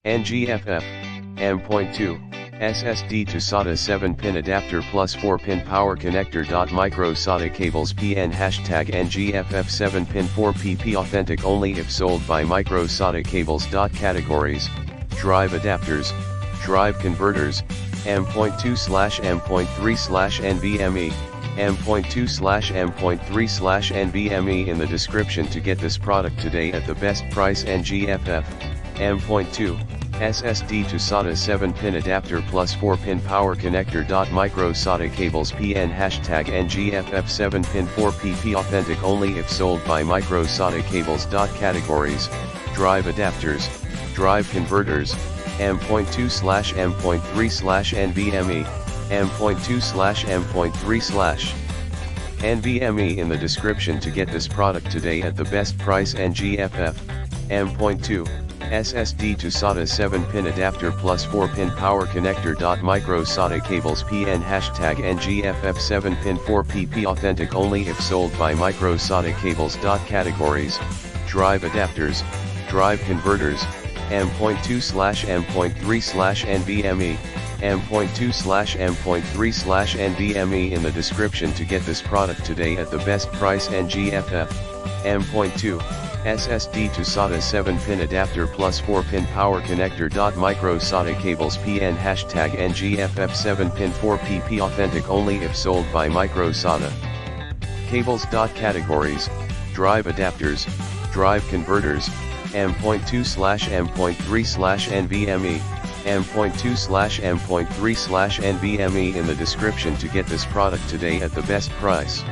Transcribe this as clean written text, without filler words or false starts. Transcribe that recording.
NGFF, M.2, SSD to SATA 7-pin adapter plus 4-pin power connector. Micro SATA cables PN hashtag NGFF 7-pin 4PP authentic only if sold by Micro SATA cables. Categories: drive adapters, drive converters, M.2/M.3/NVMe, M.2/M.3/NVMe in the description to get this product today at the best price. NGFF, M.2, SSD to SATA 7-pin adapter plus 4-pin power connector. Micro SATA cables PN hashtag NGFF 7-pin 4PP authentic only if sold by Micro SATA cables. Categories: drive adapters, drive converters, M.2/M.3/NVMe, M.2/M.3/NVMe in the description to get this product today at the best price. NGFF, M.2, SSD to SATA 7-pin adapter plus 4-pin power connector. Micro SATA cables PN hashtag NGFF 7-pin 4PP authentic only if sold by Micro SATA cables. Categories: drive adapters, drive converters, M.2/M.3/NVMe, M.2/M.3/NVMe in the description to get this product today at the best price. NGFF, M.2, SSD to SATA 7-pin adapter plus 4-pin power connector. Micro SATA cables PN hashtag NGFF 7-pin 4PP authentic only if sold by Micro SATA cables. Categories: drive adapters, drive converters, M.2/M.3/NVMe, M.2/M.3/NVMe in the description to get this product today at the best price.